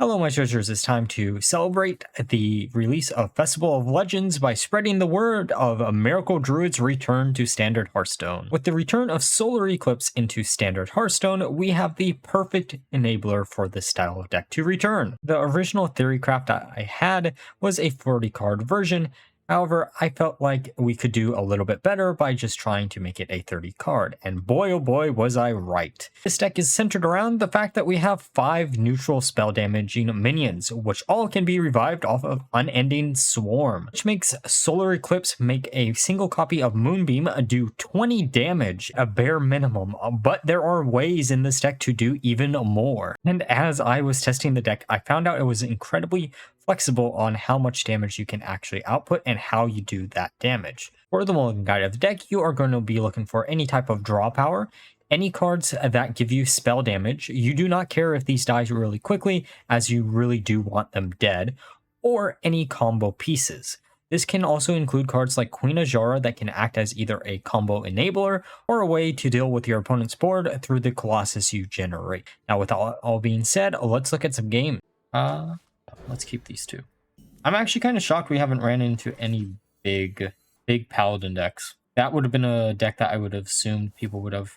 Hello my treasures, it's time to celebrate the release of Festival of Legends by spreading the word of Miracle DRUID's return to Standard Hearthstone. With the return of Solar Eclipse into Standard Hearthstone, we have the perfect enabler for this style of deck to return. The original Theorycraft that I had was a 40 card version. However, I felt like we could do a little bit better by just trying to make it a 30 card, and boy oh boy was I right. This deck is centered around the fact that we have 5 neutral spell damaging minions, which all can be revived off of Unending Swarm, which makes Solar Eclipse make a single copy of Moonbeam do 20 damage, a bare minimum, but there are ways in this deck to do even more. And as I was testing the deck, I found out it was incredibly flexible on how much damage you can actually output and how you do that damage. For the Mulligan guide of the deck, you are going to be looking for any type of draw power, any cards that give you spell damage. You do not care if these die really quickly, as you really do want them dead, or any combo pieces. This can also include cards like Queen Azshara that can act as either a combo enabler or a way to deal with your opponent's board through the Colossus you generate. Now with all being said, let's look at some games. Let's keep these two. I'm actually kind of shocked we haven't ran into any big Paladin decks. That would have been a deck that I would have assumed people would have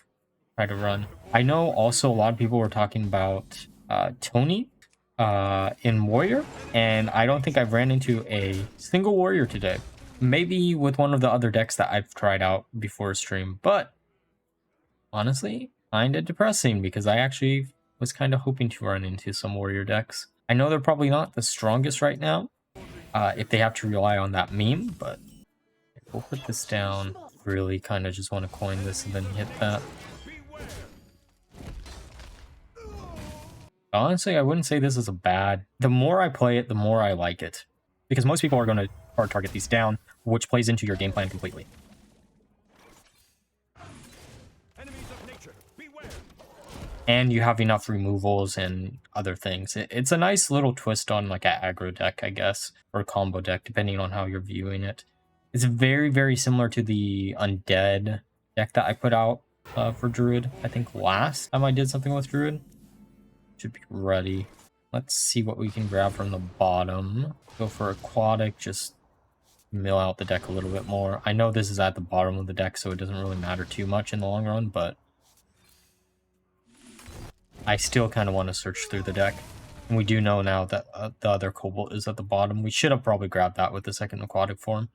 tried to run. I know also a lot of people were talking about Tony in Warrior, and I don't think I've ran into a single Warrior today. Maybe with one of the other decks that I've tried out before stream, but honestly, kind of depressing because I actually was kind of hoping to run into some Warrior decks. I know they're probably not the strongest right now, if they have to rely on that meme, but we'll put this down. Really kind of just want to coin this and then hit that. Honestly, I wouldn't say this is a bad. The more I play it, the more I like it. Because most people are going to hard target these down, which plays into your game plan completely. And you have enough removals and other things. It's a nice little twist on like an aggro deck, I guess, or a combo deck, depending on how you're viewing it. It's very, very similar to the Undead deck that I put out for Druid. I think last time I did something with Druid. Should be ready. Let's see what we can grab from the bottom. Go for Aquatic, just mill out the deck a little bit more. I know this is at the bottom of the deck, so it doesn't really matter too much in the long run, but I still kind of want to search through the deck. And we do know now that the other Cobalt is at the bottom. We should have probably grabbed that with the second Aquatic form.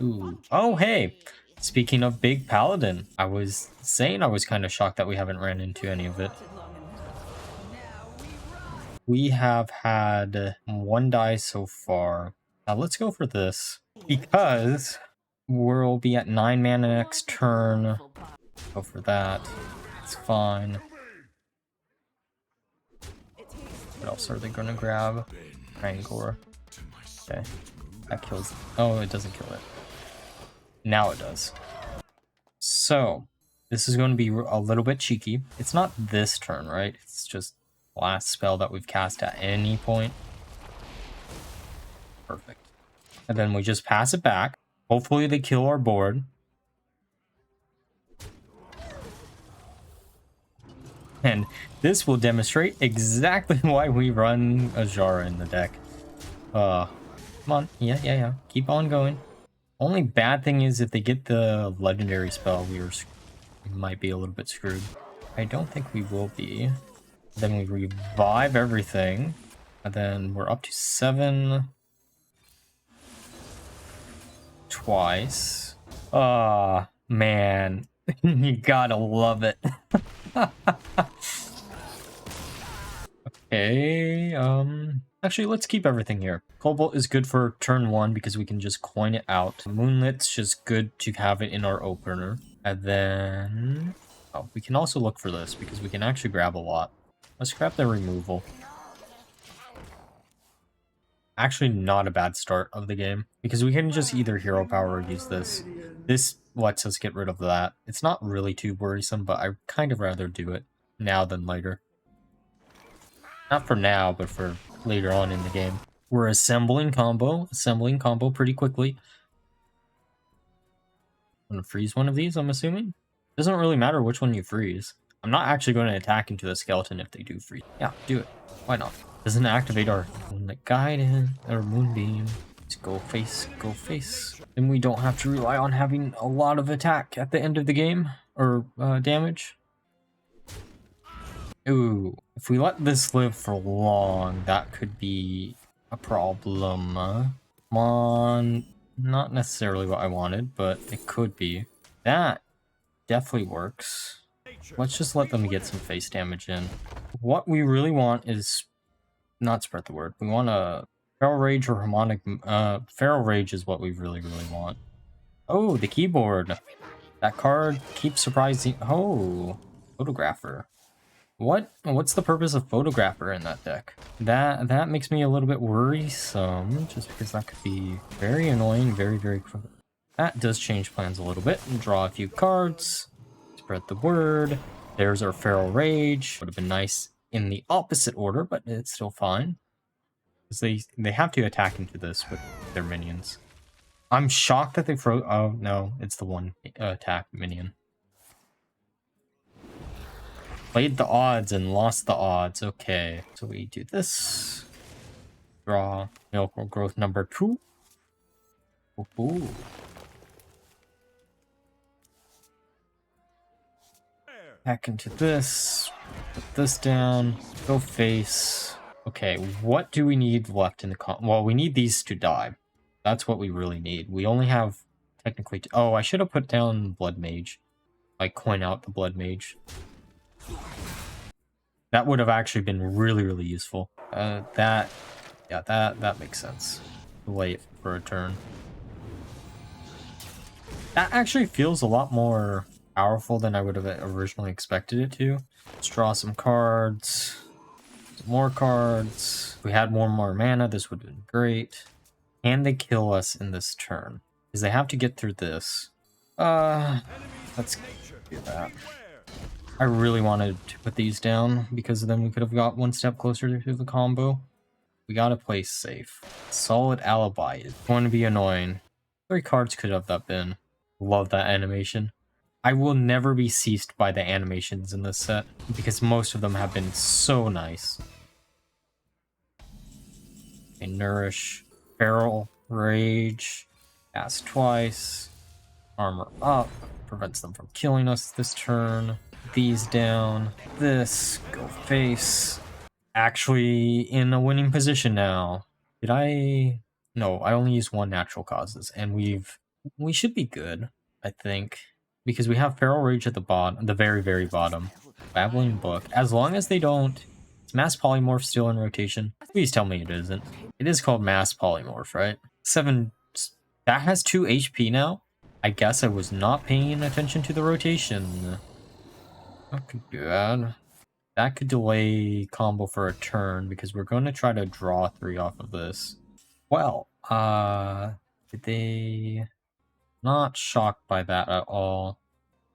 Ooh. Oh, hey! Speaking of Big Paladin, I was saying I was kind of shocked that we haven't ran into any of it. We have had 1 die so far. Now let's go for this, because we'll be at 9 mana next turn. Go for that. It's fine. What else are they going to grab? Angor. Okay. That kills. Oh, it doesn't kill it. Now it does. So, this is going to be a little bit cheeky. It's not this turn, right? It's just last spell that we've cast at any point. Perfect. And then we just pass it back. Hopefully they kill our board. And this will demonstrate exactly why we run Azshara in the deck. Come on. Yeah. Keep on going. Only bad thing is if they get the legendary spell, we might be a little bit screwed. I don't think we will be. Then we revive everything. And then we're up to 7 twice. Ah, man. You gotta love it. Okay, actually, let's keep everything here. Cobalt is good for turn 1 because we can just coin it out. Moonlit's just good to have it in our opener. And then we can also look for this because we can actually grab a lot. Let's grab the removal. Actually, not a bad start of the game because we can just either hero power or use this. This lets us get rid of that. It's not really too worrisome, but I kind of rather do it now than later. Not for now, but for later on in the game. We're assembling combo pretty quickly. I'm gonna freeze one of these, I'm assuming. Doesn't really matter which one you freeze. I'm not actually going to attack into the skeleton if they do freeze. Yeah, do it. Why not? Doesn't activate our Moonlight Guidance or Moonbeam. Just go face, go face. Then we don't have to rely on having a lot of attack at the end of the game, or damage. Ooh, if we let this live for long, that could be a problem. Come on, not necessarily what I wanted, but it could be. That definitely works. Let's just let them get some face damage in. What we really want is not spread the word. We want a Feral Rage or Harmonic. Feral Rage is what we really want. Oh, the keyboard. That card keeps surprising. Oh, Photographer. What's the purpose of Photographer in that deck? That makes me a little bit worrisome, just because that could be very annoying, very quick. That does change plans a little bit. Draw a few cards. Spread the word. There's our Feral Rage. Would have been nice in the opposite order, but it's still fine. Because they have to attack into this with their minions. I'm shocked that they froze. Oh, no, it's the one attack minion. Played the odds and lost the odds. Okay, so we do this. Draw Miracle Growth number 2. Ooh. Back into this. Put this down. Go face. Okay, what do we need left in the well, we need these to die. That's what we really need. We only have technically... Oh, I should have put down Blood Mage. Like, coin out the Blood Mage. That would have actually been really useful. That makes sense. Wait for a turn. That actually feels a lot more powerful than I would have originally expected it to. Let's draw some cards. Some more cards. If we had more mana, this would have been great. Can they kill us in this turn? Because they have to get through this. Let's do that. I really wanted to put these down, because then we could have got one step closer to the combo. We gotta play safe. Solid Alibi is going to be annoying. 3 cards could have that been. Love that animation. I will never be ceased by the animations in this set, because most of them have been so nice. Okay, Nourish. Feral Rage. Cast twice. Armor up. Prevents them from killing us this turn. These down. This. Go face. Actually in a winning position now. Did I... No, I only used 1 natural causes, and we should be good, I think. Because we have Feral Rage at the bottom, the very bottom. Babbling Book. As long as they don't... Is Mass Polymorph still in rotation? Please tell me it isn't. It is called Mass Polymorph, right? 7... That has 2 HP now? I guess I was not paying attention to the rotation. That could be bad. That could delay combo for a turn, because we're going to try to draw 3 off of this. Well, did they... Not shocked by that at all.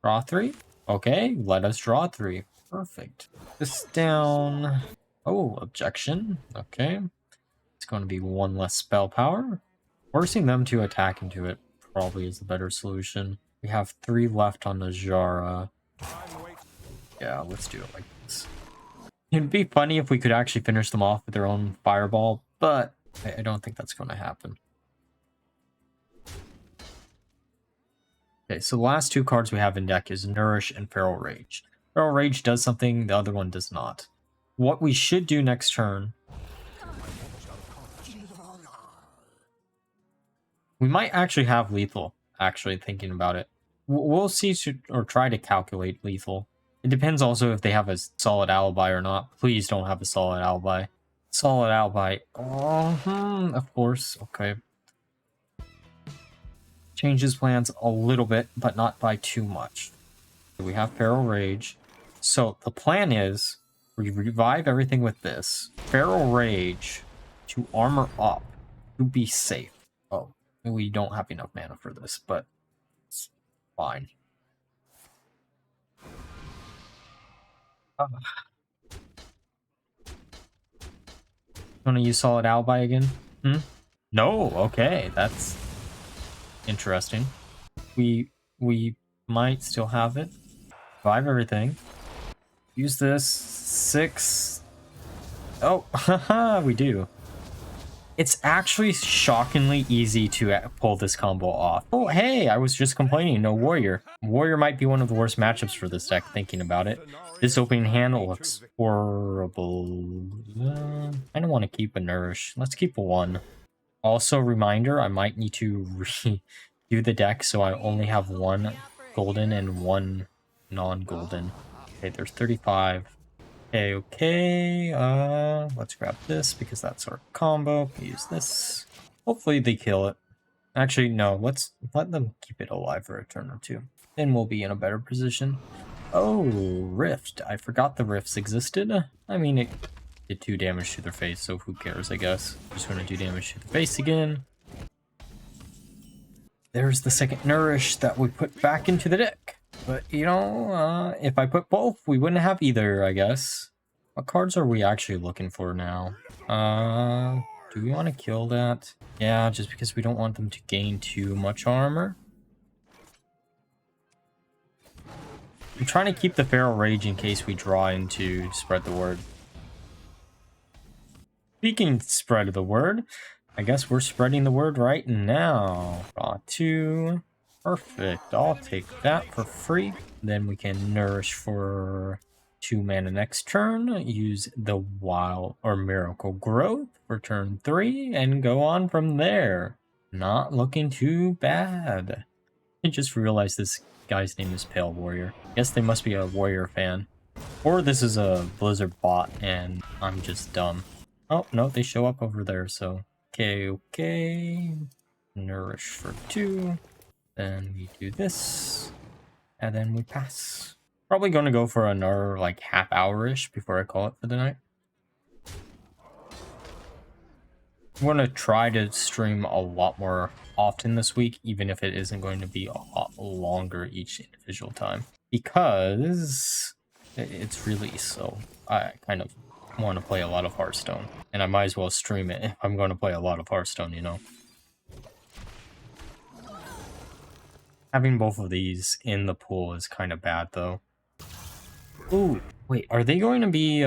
Draw 3? Okay, let us draw 3. Perfect. This down. Oh, objection. Okay. It's going to be 1 less spell power. Forcing them to attack into it probably is the better solution. We have 3 left on the Azshara. Yeah, let's do it like this. It'd be funny if we could actually finish them off with their own fireball, but I don't think that's going to happen. Okay, so the last 2 cards we have in deck is Nourish and Feral Rage. Feral Rage does something, the other one does not. What we should do next turn... We might actually have lethal, actually, thinking about it. We'll see or try to calculate lethal. It depends also if they have a solid alibi or not. Please don't have a solid alibi. Solid alibi. Of course. Okay. Changes plans a little bit, but not by too much. We have Feral Rage. So the plan is we revive everything with this. Feral Rage to armor up to be safe. Oh, we don't have enough mana for this, but it's fine. Want to use Solid Alibi again? No, okay, that's interesting. We might still have it. Revive everything. Use this. 6. Oh, haha, we do. It's actually shockingly easy to pull this combo off. Oh, hey, I was just complaining, no warrior. Warrior might be one of the worst matchups for this deck, thinking about it. This opening hand looks horrible. I don't want to keep a nourish. Let's keep a 1. Also, reminder, I might need to redo the deck so I only have 1 golden and 1 non-golden. Okay, there's 35. Okay, let's grab this because that's our combo. Use this. Hopefully they kill it. Actually, no, let's let them keep it alive for a turn or 2. Then we'll be in a better position. Oh, Rift. I forgot the Rifts existed. I mean, it did 2 damage to their face, so who cares, I guess. Just gonna do damage to the face again. There's the second Nourish that we put back into the deck. But, you know, if I put both, we wouldn't have either, I guess. What cards are we actually looking for now? Do we want to kill that? Yeah, just because we don't want them to gain too much armor. I'm trying to keep the Feral Rage in case we draw into Spread the Word. Speaking Spread the Word, I guess we're spreading the word right now. Draw 2. Perfect. I'll take that for free. Then we can nourish for 2 mana next turn. Use the Wild or Miracle Growth for turn 3 and go on from there. Not looking too bad. I just realized this guy's name is Pale Warrior. Guess they must be a Warrior fan. Or this is a Blizzard bot and I'm just dumb. Oh, no, they show up over there, so... Okay. Nourish for 2. Then we do this. And then we pass. Probably going to go for another, like, half hour-ish before I call it for the night. I'm going to try to stream a lot more often this week, even if it isn't going to be a lot longer each individual time. Because it's release, so I kind of want to play a lot of Hearthstone. And I might as well stream it if I'm going to play a lot of Hearthstone, you know. Having both of these in the pool is kind of bad, though. Ooh, wait, are they going to be,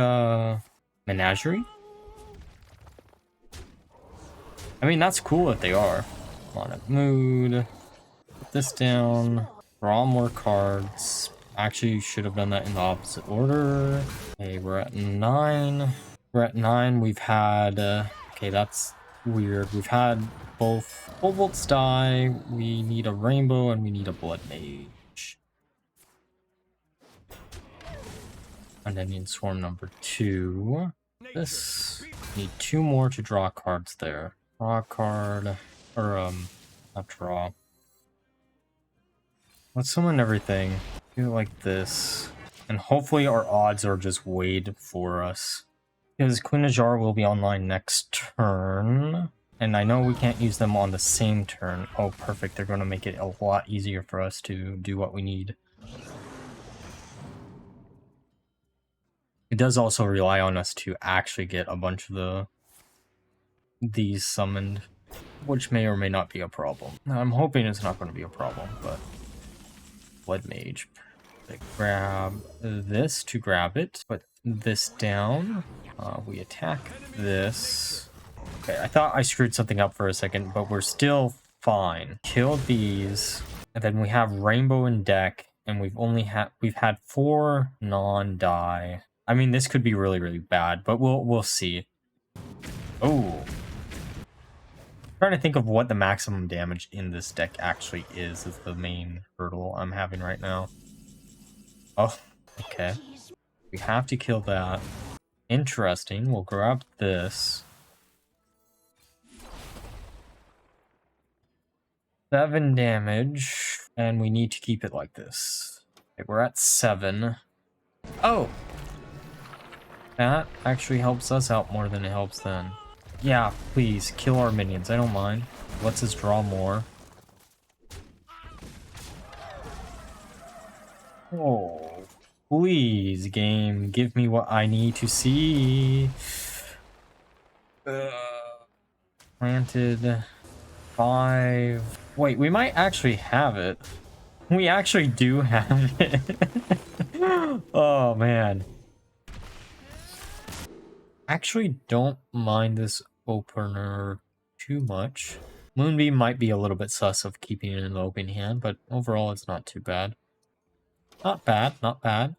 Menagerie? I mean, that's cool if they are. Monarch Mood. Put this down. Draw more cards. Actually, should have done that in the opposite order. Okay, we're at 9. We're at 9. We've had... okay, that's weird. We've had both Kobolds die. We need a Rainbow, and we need a Blood Mage. And then in Swarm number 2. This. Need 2 more to draw cards there. Draw a card. Or, not draw. Let's summon everything. Do it like this. And hopefully our odds are just weighed for us. Because Queen Azshara will be online next turn. And I know we can't use them on the same turn. Oh, perfect. They're going to make it a lot easier for us to do what we need. It does also rely on us to actually get a bunch of these summoned. Which may or may not be a problem. I'm hoping it's not going to be a problem, but... Blood Mage. Grab this to grab it. Put this down. We attack this. Okay, I thought I screwed something up for a second, but we're still fine. Kill these. And then we have Rainbow in deck, and we've had 4 non-die. I mean, this could be really, really bad, but we'll see. Oh. Trying to think of what the maximum damage in this deck actually is the main hurdle I'm having right now. Oh, okay. We have to kill that. Interesting. We'll grab this. 7 damage. And we need to keep it like this. Okay, we're at 7. Oh! That actually helps us out more than it helps them. Yeah, please, kill our minions. I don't mind. Lets us draw more. Oh, please, game, give me what I need to see. Planted. 5. Wait, we might actually have it. We actually do have it. Oh, man. Actually don't mind this opener too much. Moonbeam might be a little bit sus of keeping it in the open hand, but overall it's not too bad. Not bad, not bad.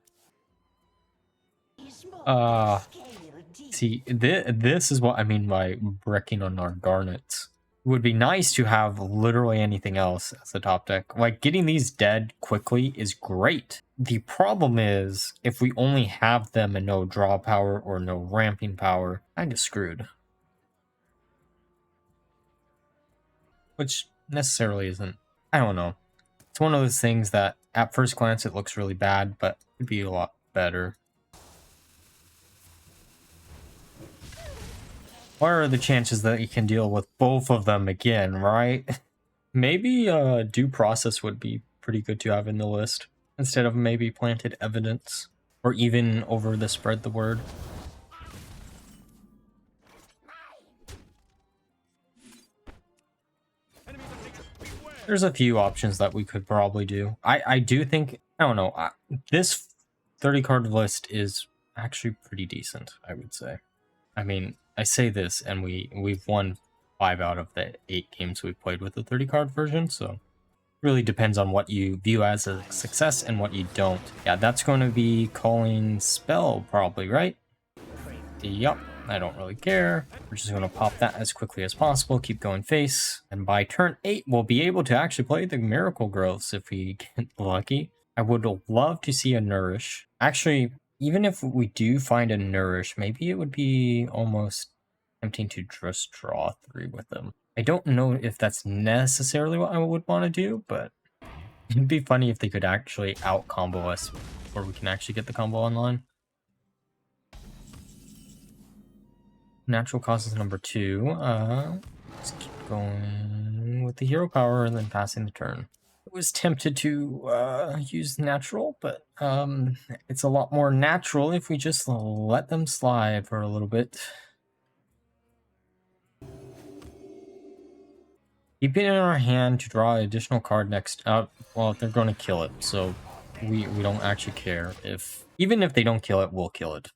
See, this is what I mean by wrecking on our garnets. It would be nice to have literally anything else as the top deck. Like, getting these dead quickly is great. The problem is, if we only have them and no draw power or no ramping power, kinda screwed. Which necessarily isn't, I don't know. It's one of those things that at first glance it looks really bad, but it could be a lot better. What are the chances that you can deal with both of them again, right? Maybe due process would be pretty good to have in the list, instead of maybe planted evidence, or even over the spread the word. There's a few options that we could probably do. I do think, I don't know, this 30 card list is actually pretty decent, I would say. I mean, I say this, and we've won 5 out of the 8 games we've played with the 30 card version, so really depends on what you view as a success and what you don't. Yeah, that's going to be calling spell probably, right? Yup, I don't really care. We're just going to pop that as quickly as possible, keep going face, and by turn 8 we'll be able to actually play the Miracle Growths if we get lucky. I would love to see a Nourish. Actually, even if we do find a Nourish, maybe it would be almost tempting to just draw 3 with them. I don't know if that's necessarily what I would want to do, but it'd be funny if they could actually out-combo us, or we can actually get the combo online. Natural causes number 2. Let's keep going with the hero power and then passing the turn. I was tempted to use natural, but it's a lot more natural if we just let them slide for a little bit. Keep it in our hand to draw an additional card next up. Well, they're going to kill it, so we don't actually care. Even if they don't kill it, we'll kill it.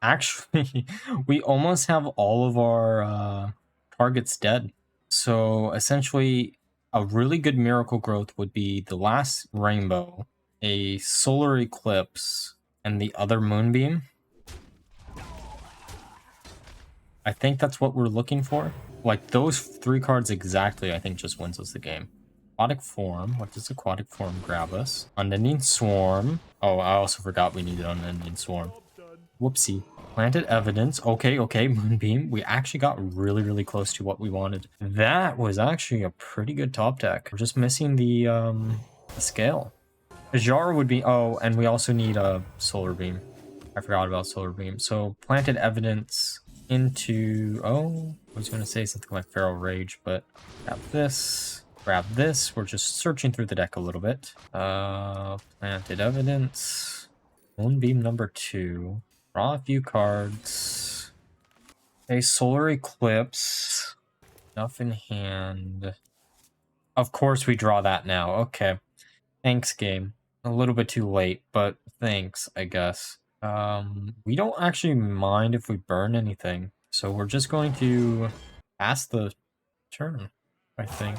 Actually, we almost have all of our targets dead. So essentially, a really good Miracle Growth would be the last Rainbow, a Solar Eclipse, and the other Moonbeam. I think that's what we're looking for. Like, those 3 cards exactly, I think, just wins us the game. Aquatic Form. What does Aquatic Form grab us? Unending Swarm. Oh, I also forgot we needed Unending Swarm. Whoopsie. Planted Evidence. Okay, Moonbeam. We actually got really, really close to what we wanted. That was actually a pretty good top deck. We're just missing the scale. Azshara would be... Oh, and we also need a Solar Beam. I forgot about Solar Beam. So, Planted Evidence into... Oh, I was going to say something like Feral Rage, but grab this. Grab this. We're just searching through the deck a little bit. Planted Evidence. Moonbeam number 2. Draw a few cards. A Solar Eclipse. Enough in hand. Of course we draw that now. Okay. Thanks, game. A little bit too late, but thanks, I guess. We don't actually mind if we burn anything. So we're just going to pass the turn, I think.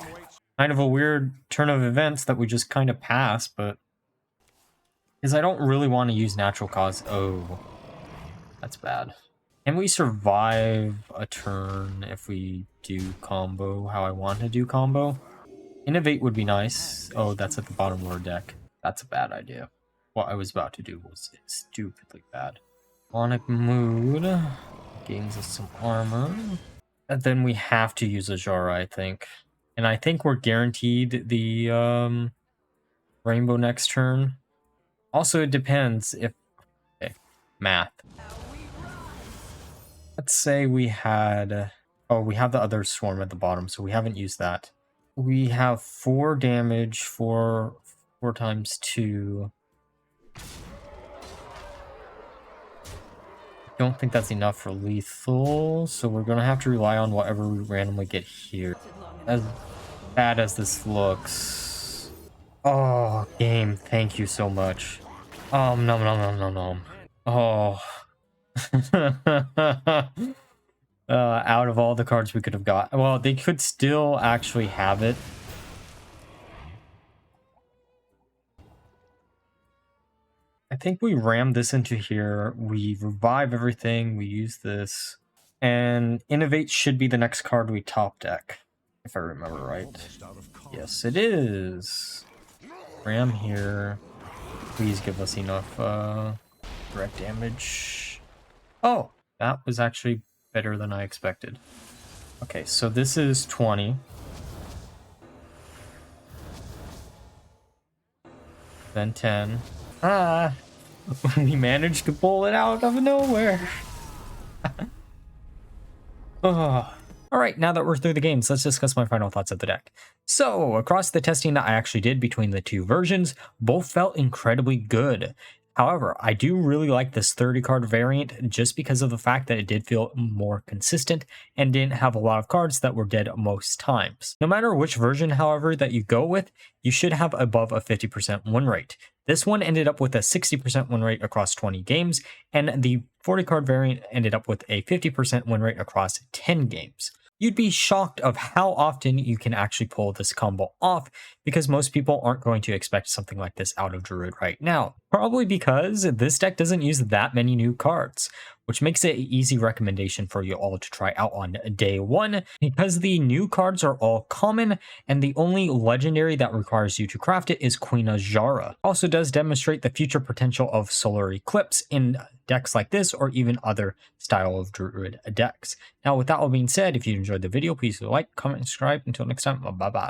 Kind of a weird turn of events that we just kind of pass, but... Because I don't really want to use natural cause. Oh. That's bad. Can we survive a turn if we do combo how I want to do combo? Innovate would be nice. Oh, that's at the bottom of our deck. That's a bad idea. What I was about to do was stupidly bad. Sonic Mood gains us some armor. And then we have to use Azshara, I think. And I think we're guaranteed the Rainbow next turn. Also, it depends if... Okay, math. Let's say we had... Oh, we have the other Swarm at the bottom, so we haven't used that. We have 4 damage for 4 times 2. Don't think that's enough for lethal, so we're gonna have to rely on whatever we randomly get here. As bad as this looks... Oh, game, thank you so much. Nom nom nom nom nom. Oh... Out of all the cards we could have got. Well, they could still actually have it. I think we ram this into here. We revive everything. We use this. And Innovate should be the next card we top deck, if I remember right. Yes, it is. Ram here. Please give us enough direct damage. Oh, that was actually better than I expected. Okay, so this is 20. Then 10. Ah! We managed to pull it out of nowhere. Oh. Alright, now that we're through the games, let's discuss my final thoughts of the deck. So, across the testing that I actually did between the two versions, both felt incredibly good. However, I do really like this 30 card variant just because of the fact that it did feel more consistent and didn't have a lot of cards that were dead most times. No matter which version, however, that you go with, you should have above a 50% win rate. This one ended up with a 60% win rate across 20 games, and the 40 card variant ended up with a 50% win rate across 10 games. You'd be shocked of how often you can actually pull this combo off because most people aren't going to expect something like this out of Druid right now. Probably because this deck doesn't use that many new cards, which makes it an easy recommendation for you all to try out on day one because the new cards are all common and the only legendary that requires you to craft it is Queen Azshara. Also does demonstrate the future potential of Solar Eclipse in decks like this or even other style of Druid decks. Now with that all being said, if you enjoyed the video, please like, comment, and subscribe. Until next time, bye bye.